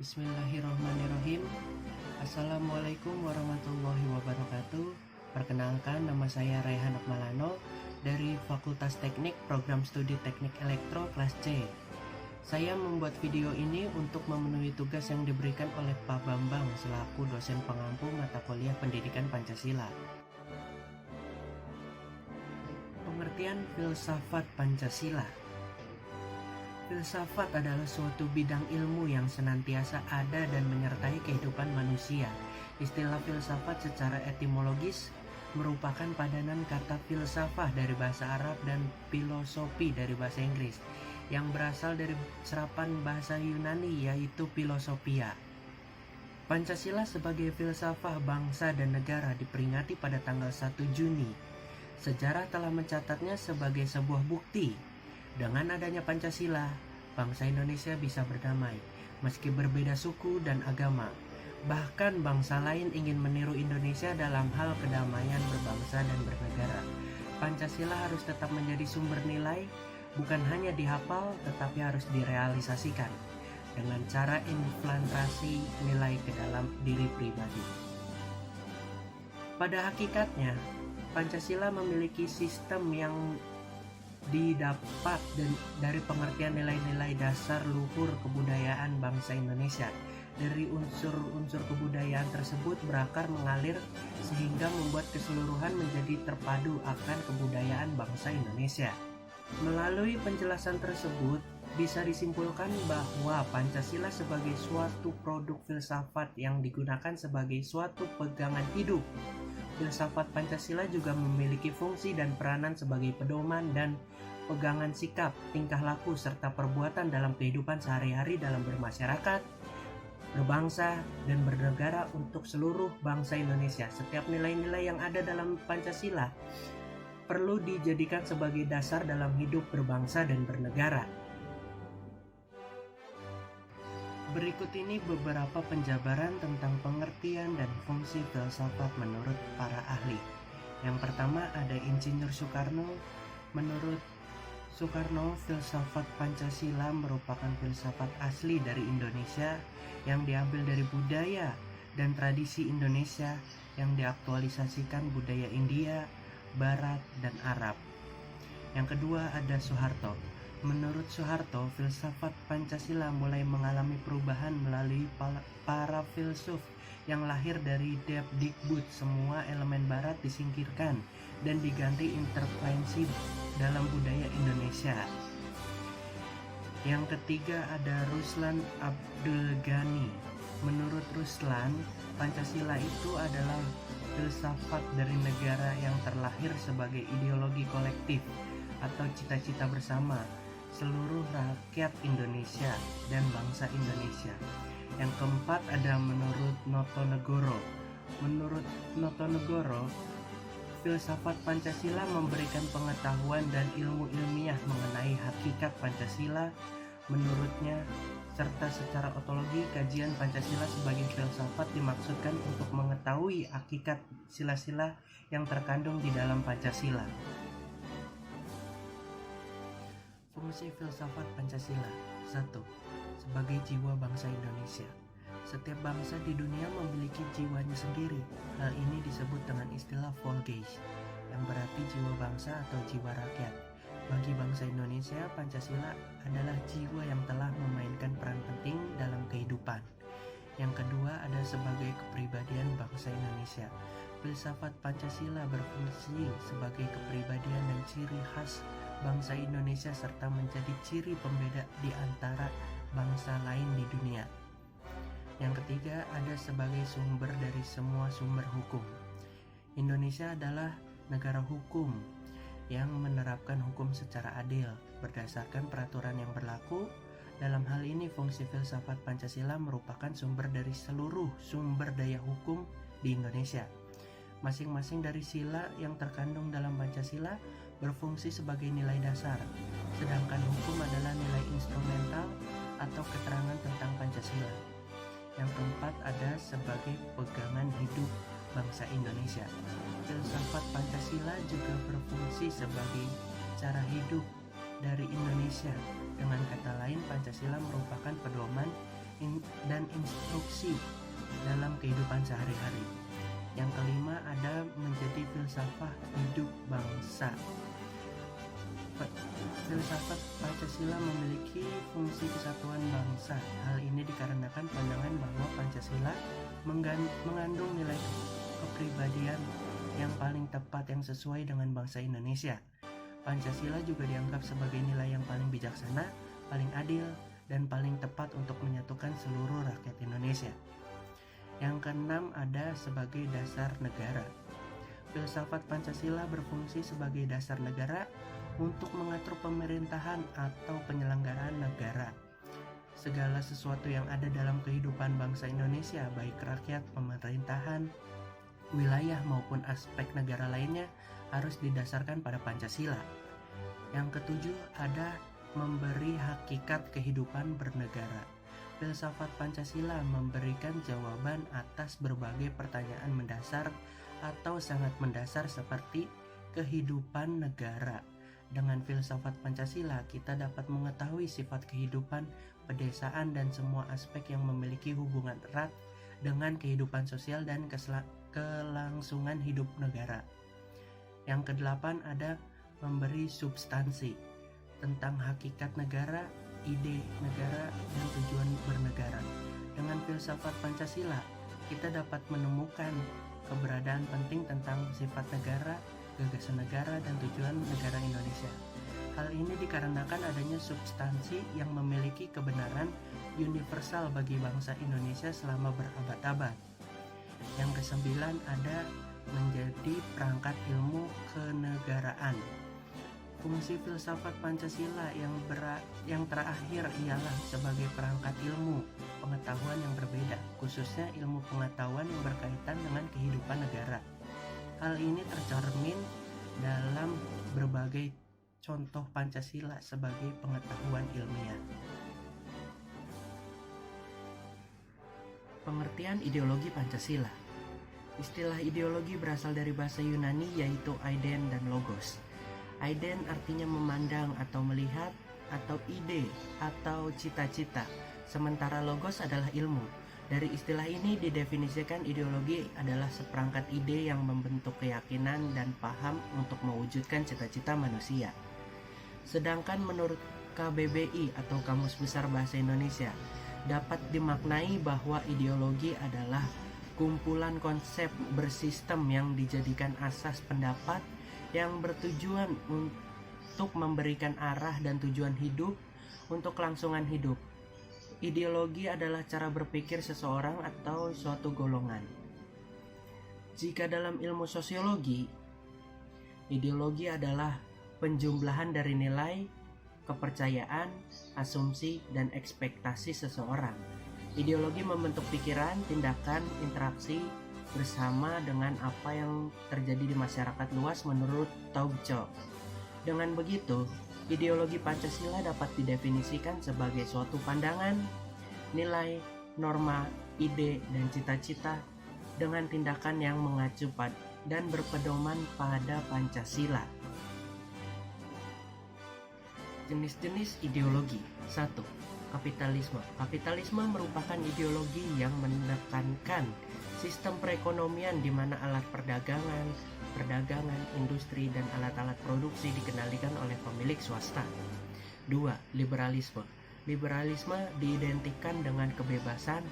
Bismillahirrahmanirrahim. Assalamualaikum warahmatullahi wabarakatuh. Perkenalkan, nama saya Raihan Akmalano dari Fakultas Teknik Program Studi Teknik Elektro kelas C. Saya membuat video ini untuk memenuhi tugas yang diberikan oleh Pak Bambang selaku dosen pengampu mata kuliah Pendidikan Pancasila. Pengertian filsafat Pancasila. Filsafat adalah suatu bidang ilmu yang senantiasa ada dan menyertai kehidupan manusia. Istilah filsafat secara etimologis merupakan padanan kata filsafah dari bahasa Arab dan filosofi dari bahasa Inggris yang berasal dari serapan bahasa Yunani yaitu filosofia. Pancasila sebagai filsafah bangsa dan negara diperingati pada tanggal 1 Juni. Sejarah telah mencatatnya sebagai sebuah bukti. Dengan adanya Pancasila, bangsa Indonesia bisa berdamai, meski berbeda suku dan agama. Bahkan bangsa lain ingin meniru Indonesia dalam hal kedamaian berbangsa dan bernegara. Pancasila harus tetap menjadi sumber nilai, bukan hanya dihafal, tetapi harus direalisasikan dengan cara implantasi nilai ke dalam diri pribadi. Pada hakikatnya, Pancasila memiliki sistem yang didapat dari pengertian nilai-nilai dasar luhur kebudayaan bangsa Indonesia. Dari unsur-unsur kebudayaan tersebut berakar mengalir sehingga membuat keseluruhan menjadi terpadu akan kebudayaan bangsa Indonesia. Melalui penjelasan tersebut bisa disimpulkan bahwa Pancasila sebagai suatu produk filsafat yang digunakan sebagai suatu pegangan hidup. Filsafat Pancasila juga memiliki fungsi dan peranan sebagai pedoman dan pegangan sikap, tingkah laku, serta perbuatan dalam kehidupan sehari-hari dalam bermasyarakat, berbangsa, dan bernegara untuk seluruh bangsa Indonesia. Setiap nilai-nilai yang ada dalam Pancasila perlu dijadikan sebagai dasar dalam hidup berbangsa dan bernegara. Berikut ini beberapa penjabaran tentang pengertian dan fungsi filsafat menurut para ahli. Yang pertama ada Insinyur Soekarno. Menurut Soekarno, filsafat Pancasila merupakan filsafat asli dari Indonesia yang diambil dari budaya dan tradisi Indonesia yang diaktualisasikan budaya India, Barat, dan Arab. Yang kedua ada Soeharto. Menurut Soeharto, filsafat Pancasila mulai mengalami perubahan melalui para filsuf yang lahir dari Depdikbud. Semua elemen barat disingkirkan dan diganti intervensi dalam budaya Indonesia. Yang ketiga ada Ruslan Abdul Ghani. Menurut Ruslan, Pancasila itu adalah filsafat dari negara yang terlahir sebagai ideologi kolektif atau cita-cita bersama seluruh rakyat Indonesia dan bangsa Indonesia. Yang keempat ada menurut Notonegoro. Menurut Notonegoro, filsafat Pancasila memberikan pengetahuan dan ilmu ilmiah mengenai hakikat Pancasila. Menurutnya, serta secara ontologi, kajian Pancasila sebagai filsafat dimaksudkan untuk mengetahui hakikat sila-sila yang terkandung di dalam Pancasila. Fungsi filsafat Pancasila. 1. Sebagai jiwa bangsa Indonesia. Setiap bangsa di dunia memiliki jiwanya sendiri. Hal ini disebut dengan istilah Volksgeist, yang berarti jiwa bangsa atau jiwa rakyat. Bagi bangsa Indonesia, Pancasila adalah jiwa yang telah memainkan peran penting dalam kehidupan. Yang kedua ada sebagai kepribadian bangsa Indonesia. Filsafat Pancasila berfungsi sebagai kepribadian dan ciri khas bangsa Indonesia serta menjadi ciri pembeda di antara bangsa lain di dunia. Yang ketiga ada sebagai sumber dari semua sumber hukum. Indonesia adalah negara hukum yang menerapkan hukum secara adil berdasarkan peraturan yang berlaku. Dalam hal ini fungsi filsafat Pancasila merupakan sumber dari seluruh sumber daya hukum di Indonesia. Masing-masing dari sila yang terkandung dalam Pancasila berfungsi sebagai nilai dasar, sedangkan hukum adalah nilai instrumental atau keterangan tentang Pancasila. Yang keempat ada sebagai pegangan hidup bangsa Indonesia. Filsafat Pancasila juga berfungsi sebagai cara hidup dari Indonesia. Dengan kata lain, Pancasila merupakan pedoman dan instruksi dalam kehidupan sehari-hari. Yang kelima ada menjadi filsafat hidup bangsa. Filsafat Pancasila memiliki fungsi kesatuan bangsa. Hal ini dikarenakan pandangan bahwa Pancasila mengandung nilai kepribadian yang paling tepat yang sesuai dengan bangsa Indonesia. Pancasila juga dianggap sebagai nilai yang paling bijaksana, paling adil, dan paling tepat untuk menyatukan seluruh rakyat Indonesia. Yang keenam ada sebagai dasar negara. Filsafat Pancasila berfungsi sebagai dasar negara untuk mengatur pemerintahan atau penyelenggaraan negara. Segala sesuatu yang ada dalam kehidupan bangsa Indonesia, baik rakyat, pemerintahan, wilayah maupun aspek negara lainnya, harus didasarkan pada Pancasila. Yang ketujuh ada memberi hakikat kehidupan bernegara. Filsafat Pancasila memberikan jawaban atas berbagai pertanyaan mendasar atau sangat mendasar seperti kehidupan negara. Dengan filsafat Pancasila, kita dapat mengetahui sifat kehidupan, pedesaan, dan semua aspek yang memiliki hubungan erat dengan kehidupan sosial dan kelangsungan hidup negara. Yang kedelapan ada memberi substansi tentang hakikat negara, ide negara, dan tujuan bernegara. Dengan filsafat Pancasila, kita dapat menemukan keberadaan penting tentang sifat negara, gagasan negara, dan tujuan negara Indonesia. Hal ini dikarenakan adanya substansi yang memiliki kebenaran universal bagi bangsa Indonesia selama berabad-abad. Yang kesembilan ada menjadi perangkat ilmu kenegaraan. Fungsi filsafat Pancasila yang terakhir ialah sebagai perangkat ilmu pengetahuan yang berbeda, khususnya ilmu pengetahuan yang berkaitan dengan kehidupan negara. Hal ini tercermin dalam berbagai contoh Pancasila sebagai pengetahuan ilmiah. Pengertian ideologi Pancasila. Istilah ideologi berasal dari bahasa Yunani yaitu eiden dan logos. Eiden artinya memandang atau melihat, atau ide atau cita-cita, sementara logos adalah ilmu. Dari istilah ini didefinisikan ideologi adalah seperangkat ide yang membentuk keyakinan dan paham untuk mewujudkan cita-cita manusia. Sedangkan menurut KBBI atau Kamus Besar Bahasa Indonesia, dapat dimaknai bahwa ideologi adalah kumpulan konsep bersistem yang dijadikan asas pendapat yang bertujuan untuk memberikan arah dan tujuan hidup untuk kelangsungan hidup. Ideologi adalah cara berpikir seseorang atau suatu golongan. Jika dalam ilmu sosiologi, ideologi adalah penjumlahan dari nilai, kepercayaan, asumsi, dan ekspektasi seseorang. Ideologi membentuk pikiran, tindakan, interaksi bersama dengan apa yang terjadi di masyarakat luas menurut Taubcho. Dengan begitu, ideologi Pancasila dapat didefinisikan sebagai suatu pandangan, nilai, norma, ide, dan cita-cita dengan tindakan yang mengacu dan berpedoman pada Pancasila. Jenis-jenis ideologi. 1. Kapitalisme. Kapitalisme merupakan ideologi yang menekankan sistem perekonomian di mana alat perdagangan, industri, dan alat-alat produksi dikendalikan oleh pemilik swasta. 2. Liberalisme. Liberalisme diidentikan dengan kebebasan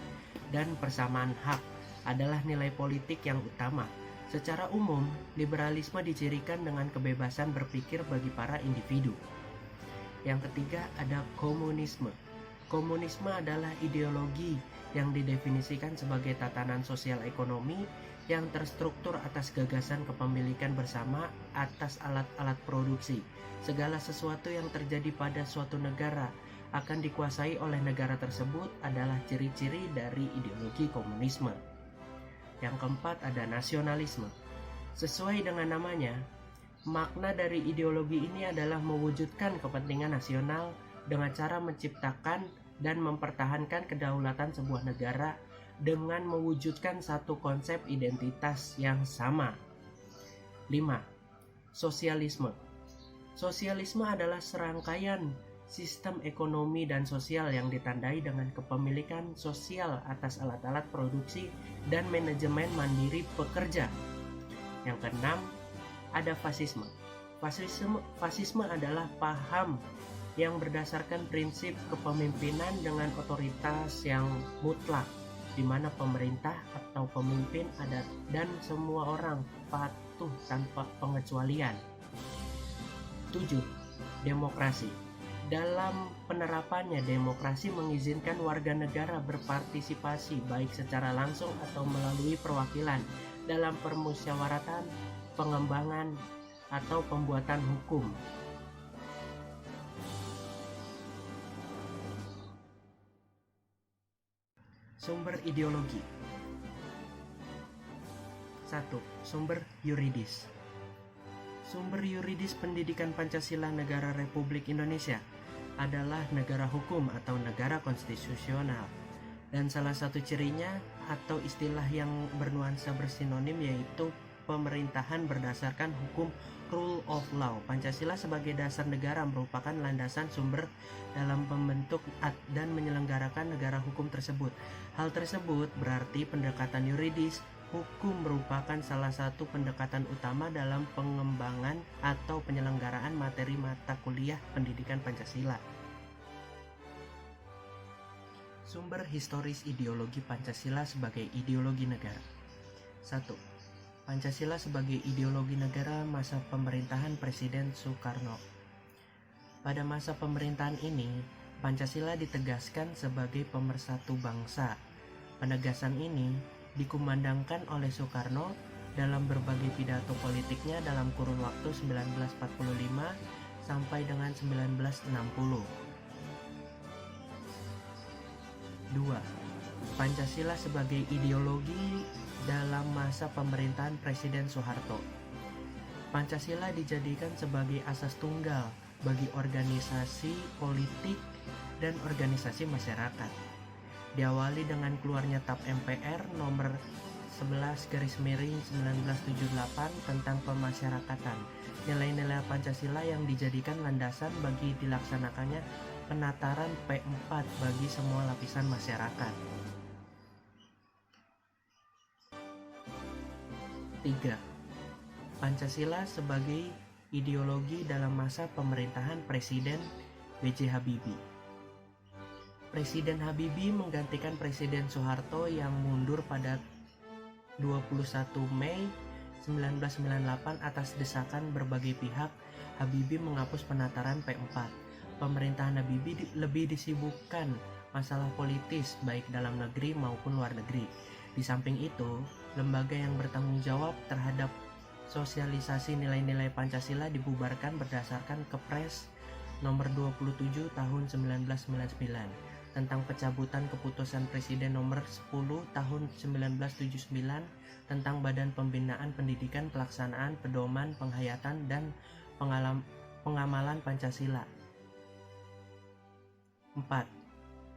dan persamaan hak adalah nilai politik yang utama. Secara umum, liberalisme dicirikan dengan kebebasan berpikir bagi para individu. Yang ketiga ada komunisme. Komunisme adalah ideologi yang didefinisikan sebagai tatanan sosial ekonomi yang terstruktur atas gagasan kepemilikan bersama atas alat-alat produksi. Segala sesuatu yang terjadi pada suatu negara akan dikuasai oleh negara tersebut adalah ciri-ciri dari ideologi komunisme. Yang keempat ada nasionalisme. Sesuai dengan namanya, makna dari ideologi ini adalah mewujudkan kepentingan nasional dengan cara menciptakan dan mempertahankan kedaulatan sebuah negara dengan mewujudkan satu konsep identitas yang sama. 5. Sosialisme. Sosialisme adalah serangkaian Sistem ekonomi dan sosial yang ditandai dengan kepemilikan sosial atas alat-alat produksi dan manajemen mandiri pekerja. Yang keenam, ada fasisme. Fasisme adalah paham yang berdasarkan prinsip kepemimpinan dengan otoritas yang mutlak, di mana pemerintah atau pemimpin ada dan semua orang patuh tanpa pengecualian. 7. Demokrasi. Dalam penerapannya, demokrasi mengizinkan warga negara berpartisipasi baik secara langsung atau melalui perwakilan dalam permusyawaratan, pengembangan, atau pembuatan hukum. Sumber ideologi. 1. Sumber yuridis. Sumber yuridis pendidikan Pancasila Negara Republik Indonesia adalah negara hukum atau negara konstitusional. Dan salah satu cirinya atau istilah yang bernuansa bersinonim yaitu pemerintahan berdasarkan hukum, rule of law. Pancasila sebagai dasar negara merupakan landasan sumber dalam membentuk dan menyelenggarakan negara hukum tersebut. Hal tersebut berarti pendekatan yuridis hukum merupakan salah satu pendekatan utama dalam pengembangan atau penyelenggaraan materi mata kuliah pendidikan Pancasila. Sumber historis ideologi Pancasila sebagai ideologi negara. 1. Pancasila sebagai ideologi negara masa pemerintahan Presiden Soekarno. Pada masa pemerintahan ini, Pancasila ditegaskan sebagai pemersatu bangsa. Penegasan ini dikumandangkan oleh Soekarno dalam berbagai pidato politiknya dalam kurun waktu 1945 sampai dengan 1960. 2. Pancasila sebagai ideologi dalam masa pemerintahan Presiden Soeharto. Pancasila dijadikan sebagai asas tunggal bagi organisasi politik dan organisasi masyarakat. Diawali dengan keluarnya TAP MPR nomor 11/1978 tentang pemasyarakatan. Nilai-nilai Pancasila yang dijadikan landasan bagi dilaksanakannya penataran P4 bagi semua lapisan masyarakat. 3. Pancasila sebagai ideologi dalam masa pemerintahan Presiden B.J. Habibie. Presiden Habibie menggantikan Presiden Soeharto yang mundur pada 21 Mei 1998 atas desakan berbagai pihak. Habibie menghapus penataran P4. Pemerintahan Habibie lebih disibukkan masalah politis baik dalam negeri maupun luar negeri. Di samping itu, lembaga yang bertanggung jawab terhadap sosialisasi nilai-nilai Pancasila dibubarkan berdasarkan Kepres nomor 27 tahun 1999 tentang pencabutan keputusan Presiden nomor 10 tahun 1979 tentang Badan Pembinaan Pendidikan, Pelaksanaan, Pedoman, Penghayatan, dan Pengamalan Pancasila. 4.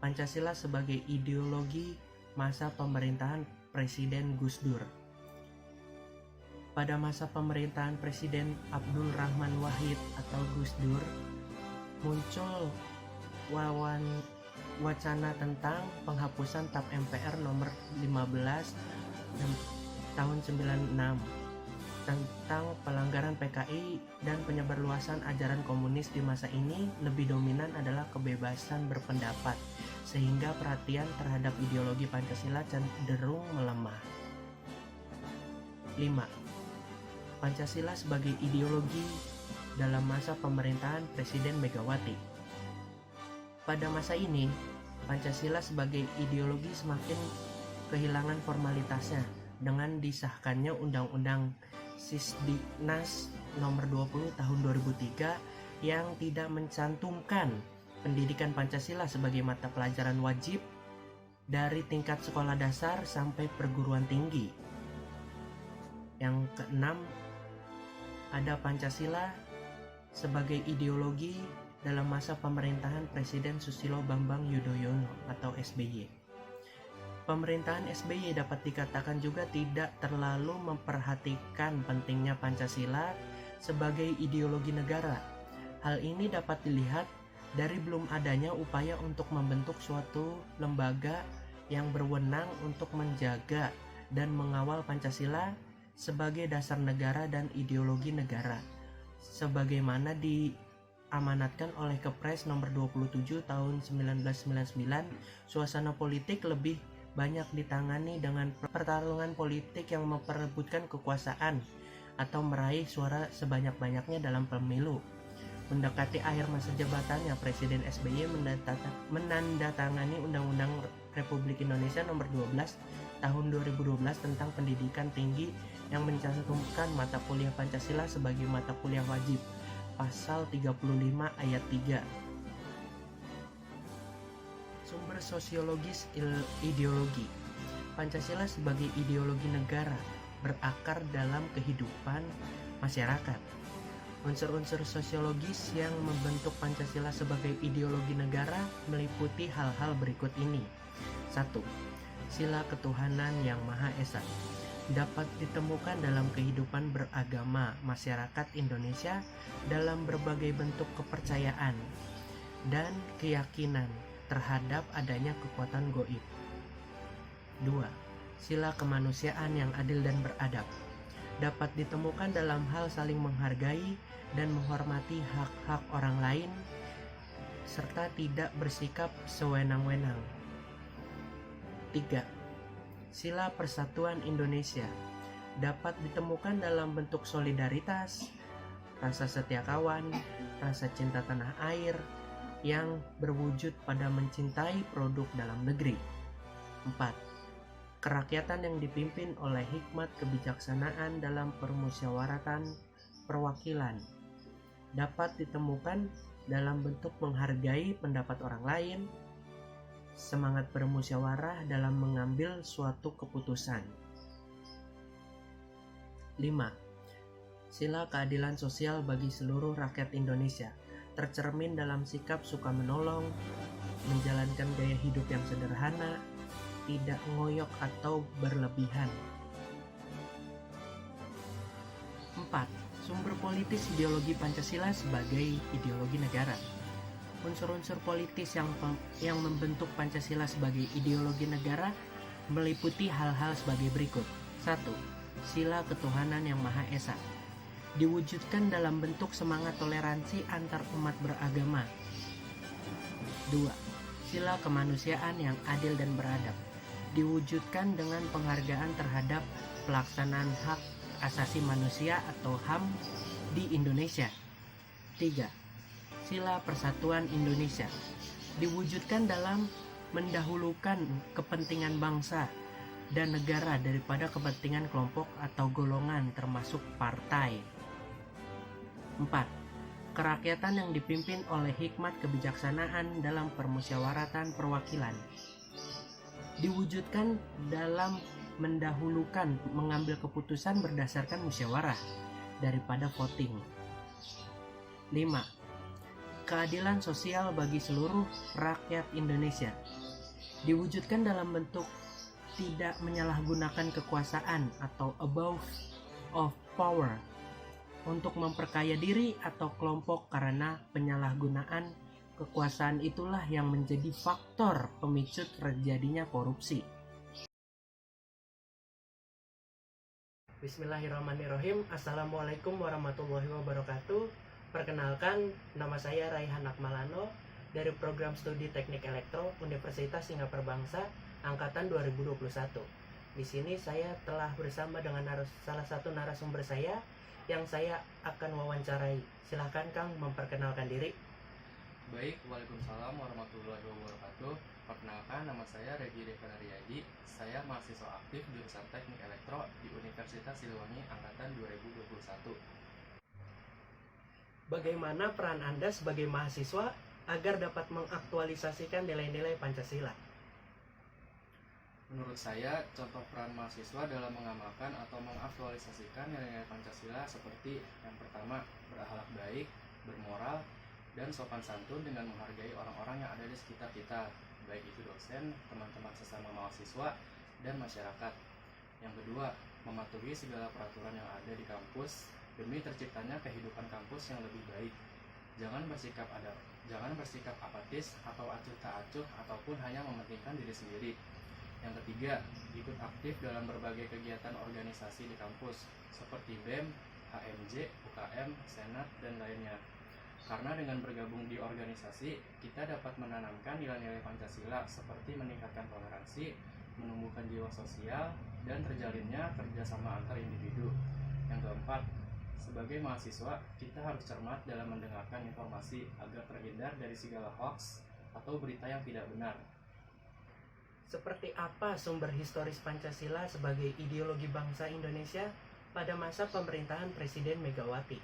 Pancasila sebagai ideologi masa pemerintahan Presiden Gus Dur. Pada masa pemerintahan Presiden Abdul Rahman Wahid atau Gus Dur, muncul wacana tentang penghapusan TAP MPR nomor 15 tahun 96 tentang pelanggaran PKI dan penyebarluasan ajaran komunis. Di masa ini lebih dominan adalah kebebasan berpendapat, sehingga perhatian terhadap ideologi Pancasila cenderung melemah. 5. Pancasila sebagai ideologi dalam masa pemerintahan Presiden Megawati. Pada masa ini, Pancasila sebagai ideologi semakin kehilangan formalitasnya dengan disahkannya Undang-Undang Sisdiknas nomor 20 tahun 2003 yang tidak mencantumkan pendidikan Pancasila sebagai mata pelajaran wajib dari tingkat sekolah dasar sampai perguruan tinggi. Yang keenam, ada Pancasila sebagai ideologi dalam masa pemerintahan Presiden Susilo Bambang Yudhoyono atau SBY. Pemerintahan SBY dapat dikatakan juga tidak terlalu memperhatikan pentingnya Pancasila sebagai ideologi negara. Hal ini dapat dilihat dari belum adanya upaya untuk membentuk suatu lembaga yang berwenang untuk menjaga dan mengawal Pancasila sebagai dasar negara dan ideologi negara, sebagaimana diamanatkan oleh Kepres nomor 27 tahun 1999. Suasana politik lebih banyak ditangani dengan pertarungan politik yang memperebutkan kekuasaan atau meraih suara sebanyak-banyaknya dalam pemilu. Mendekati akhir masa jabatannya, Presiden SBY menandatangani Undang-Undang Republik Indonesia nomor 12 tahun 2012 tentang pendidikan tinggi yang mencantumkan mata kuliah Pancasila sebagai mata kuliah wajib. Pasal 35 ayat 3. Sumber sosiologis ideologi. Pancasila sebagai ideologi negara berakar dalam kehidupan masyarakat. Unsur-unsur sosiologis yang membentuk Pancasila sebagai ideologi negara meliputi hal-hal berikut ini. 1. Sila ketuhanan yang Maha Esa dapat ditemukan dalam kehidupan beragama masyarakat Indonesia dalam berbagai bentuk kepercayaan dan keyakinan terhadap adanya kekuatan gaib. 2. Sila kemanusiaan yang adil dan beradab dapat ditemukan dalam hal saling menghargai dan menghormati hak-hak orang lain serta tidak bersikap sewenang-wenang. 3. Sila persatuan Indonesia dapat ditemukan dalam bentuk solidaritas, rasa setia kawan, rasa cinta tanah air yang berwujud pada mencintai produk dalam negeri. 4. Kerakyatan yang dipimpin oleh hikmat kebijaksanaan dalam permusyawaratan perwakilan dapat ditemukan dalam bentuk menghargai pendapat orang lain, semangat bermusyawarah dalam mengambil suatu keputusan. 5. Sila keadilan sosial bagi seluruh rakyat Indonesia tercermin dalam sikap suka menolong, menjalankan gaya hidup yang sederhana, tidak ngoyok atau berlebihan. 4. Sumber politis ideologi Pancasila sebagai ideologi negara. Unsur-unsur politis yang membentuk Pancasila sebagai ideologi negara meliputi hal-hal sebagai berikut. 1. Sila ketuhanan yang Maha Esa diwujudkan dalam bentuk semangat toleransi antar umat beragama. 2. Sila kemanusiaan yang adil dan beradab diwujudkan dengan penghargaan terhadap pelaksanaan hak asasi manusia atau HAM di Indonesia. 3. Sila persatuan Indonesia diwujudkan dalam mendahulukan kepentingan bangsa dan negara daripada kepentingan kelompok atau golongan termasuk partai. 4. Kerakyatan yang dipimpin oleh hikmat kebijaksanaan dalam permusyawaratan perwakilan diwujudkan dalam mendahulukan mengambil keputusan berdasarkan musyawarah daripada voting. 5. Keadilan sosial bagi seluruh rakyat Indonesia diwujudkan dalam bentuk tidak menyalahgunakan kekuasaan atau abuse of power untuk memperkaya diri atau kelompok, karena penyalahgunaan kekuasaan itulah yang menjadi faktor pemicu terjadinya korupsi. Bismillahirrahmanirrahim. Assalamualaikum warahmatullahi wabarakatuh. Perkenalkan, nama saya Raihan Akmalano dari program studi Teknik Elektro Universitas Singapura Bangsa angkatan 2021. Di sini saya telah bersama dengan salah satu narasumber saya yang saya akan wawancarai. Silahkan Kang memperkenalkan diri. Baik, Waalaikumsalam warahmatullahi wabarakatuh. Perkenalkan, nama saya Regi Devana Riyadi. Saya mahasiswa aktif jurusan Teknik Elektro di Universitas Siliwangi angkatan 2021. Bagaimana peran Anda sebagai mahasiswa agar dapat mengaktualisasikan nilai-nilai Pancasila? Menurut saya, contoh peran mahasiswa dalam mengamalkan atau mengaktualisasikan nilai-nilai Pancasila seperti yang pertama, berakhlak baik, bermoral, dan sopan santun dengan menghargai orang-orang yang ada di sekitar kita, baik itu dosen, teman-teman sesama mahasiswa, dan masyarakat. Yang kedua, mematuhi segala peraturan yang ada di kampus demi terciptanya kehidupan kampus yang lebih baik. Jangan bersikap apatis atau acuh tak acuh ataupun hanya mementingkan diri sendiri. Yang ketiga, ikut aktif dalam berbagai kegiatan organisasi di kampus seperti BEM, HMJ, UKM, Senat, dan lainnya. Karena dengan bergabung di organisasi, kita dapat menanamkan nilai-nilai Pancasila seperti meningkatkan toleransi, menumbuhkan jiwa sosial, dan terjalinnya kerjasama antar individu. Yang keempat, sebagai mahasiswa, kita harus cermat dalam mendengarkan informasi agar terhindar dari segala hoaks atau berita yang tidak benar. Seperti apa sumber historis Pancasila sebagai ideologi bangsa Indonesia pada masa pemerintahan Presiden Megawati?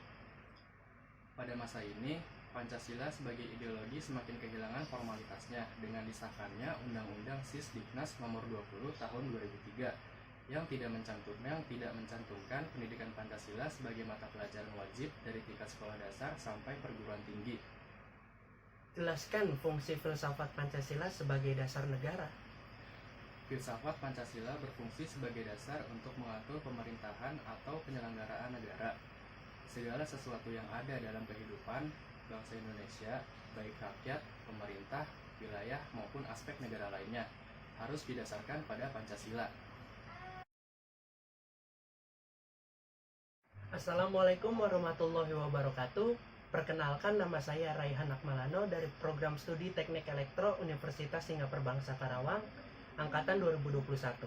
Pada masa ini, Pancasila sebagai ideologi semakin kehilangan formalitasnya dengan disahkannya Undang-Undang Sisdiknas Nomor 20 Tahun 2003 yang tidak mencantumkan pendidikan Pancasila sebagai mata pelajaran wajib dari tingkat sekolah dasar sampai perguruan tinggi. Jelaskan fungsi filsafat Pancasila sebagai dasar negara. Filsafat Pancasila berfungsi sebagai dasar untuk mengatur pemerintahan atau penyelenggaraan negara. Segala sesuatu yang ada dalam kehidupan bangsa Indonesia, baik rakyat, pemerintah, wilayah, maupun aspek negara lainnya, harus didasarkan pada Pancasila. Assalamualaikum warahmatullahi wabarakatuh. Perkenalkan, nama saya Raihan Akmalano dari Program Studi Teknik Elektro Universitas Singapura Bangsa Karawang, Angkatan 2021.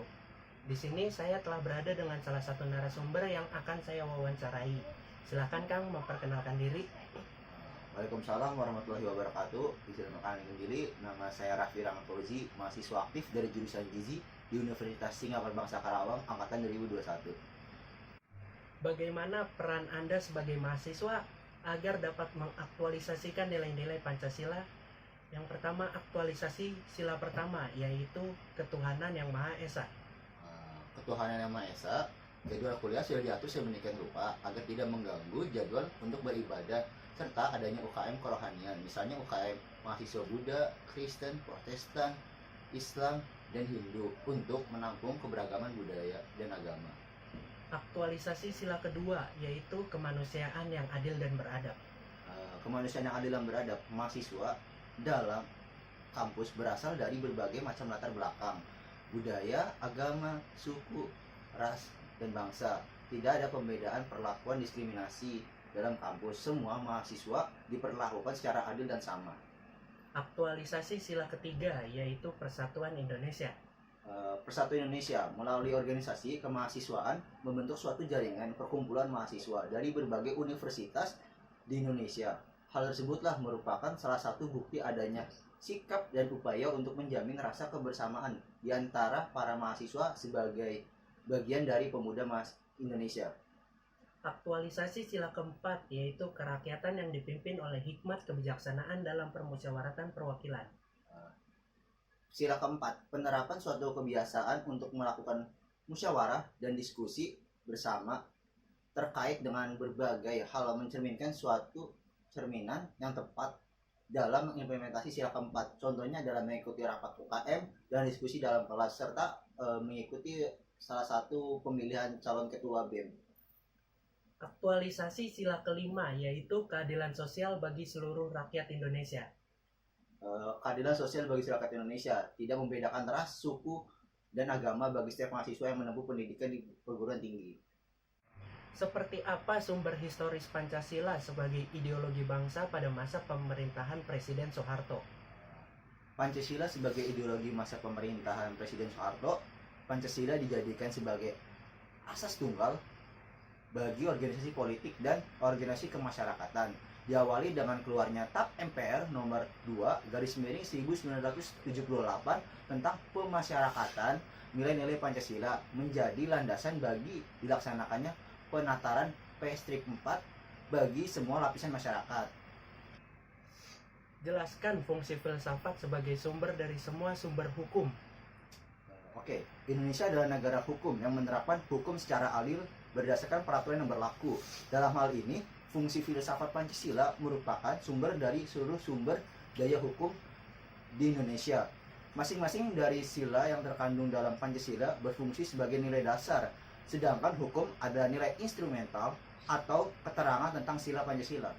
Di sini saya telah berada dengan salah satu narasumber yang akan saya wawancarai. Silakan Kang memperkenalkan diri. Waalaikumsalam warahmatullahi wabarakatuh. Izin memperkenalkan diri, nama saya Raffi Rahmat Fauzi, mahasiswa aktif dari jurusan Gizi di Universitas Singapura Bangsa Karawang, Angkatan 2021. Bagaimana peran Anda sebagai mahasiswa agar dapat mengaktualisasikan nilai-nilai Pancasila? Yang pertama, aktualisasi sila pertama, yaitu ketuhanan yang Maha Esa. Ketuhanan yang Maha Esa, jadwal kuliah sudah diatur sedemikian rupa agar tidak mengganggu jadwal untuk beribadah serta adanya UKM kerohanian, misalnya UKM mahasiswa Buddha, Kristen, Protestan, Islam, dan Hindu untuk menampung keberagaman budaya dan agama. Aktualisasi sila kedua, yaitu kemanusiaan yang adil dan beradab. Kemanusiaan yang adil dan beradab, mahasiswa dalam kampus berasal dari berbagai macam latar belakang, budaya, agama, suku, ras, dan bangsa. Tidak ada pembedaan perlakuan diskriminasi dalam kampus. Semua mahasiswa diperlakukan secara adil dan sama. Aktualisasi sila ketiga, yaitu Persatuan Indonesia. Persatuan Indonesia melalui organisasi kemahasiswaan membentuk suatu jaringan perkumpulan mahasiswa dari berbagai universitas di Indonesia. Hal tersebutlah merupakan salah satu bukti adanya sikap dan upaya untuk menjamin rasa kebersamaan di antara para mahasiswa sebagai bagian dari pemuda Indonesia. Aktualisasi sila keempat, yaitu kerakyatan yang dipimpin oleh hikmat kebijaksanaan dalam permusyawaratan perwakilan. Sila keempat, penerapan suatu kebiasaan untuk melakukan musyawarah dan diskusi bersama terkait dengan berbagai hal, mencerminkan suatu cerminan yang tepat dalam mengimplementasi sila keempat. Contohnya adalah mengikuti rapat UKM dan diskusi dalam kelas, serta mengikuti salah satu pemilihan calon ketua BEM. Aktualisasi sila kelima, yaitu keadilan sosial bagi seluruh rakyat Indonesia. Keadilan sosial bagi rakyat Indonesia tidak membedakan ras, suku, dan agama bagi setiap mahasiswa yang menempuh pendidikan di perguruan tinggi. Seperti apa sumber historis Pancasila sebagai ideologi bangsa pada masa pemerintahan Presiden Soeharto? Pancasila sebagai ideologi masa pemerintahan Presiden Soeharto, Pancasila dijadikan sebagai asas tunggal bagi organisasi politik dan organisasi kemasyarakatan. Diawali dengan keluarnya TAP MPR nomor 2/1978 tentang pemasyarakatan, nilai-nilai Pancasila menjadi landasan bagi dilaksanakannya penataran P-4 bagi semua lapisan masyarakat. Jelaskan fungsi filsafat sebagai sumber dari semua sumber hukum. Oke, Indonesia adalah negara hukum yang menerapkan hukum secara adil berdasarkan peraturan yang berlaku. Dalam hal ini, fungsi filsafat Pancasila merupakan sumber dari seluruh sumber daya hukum di Indonesia. Masing-masing dari sila yang terkandung dalam Pancasila berfungsi sebagai nilai dasar, sedangkan hukum adalah nilai instrumental atau keterangan tentang sila Pancasila.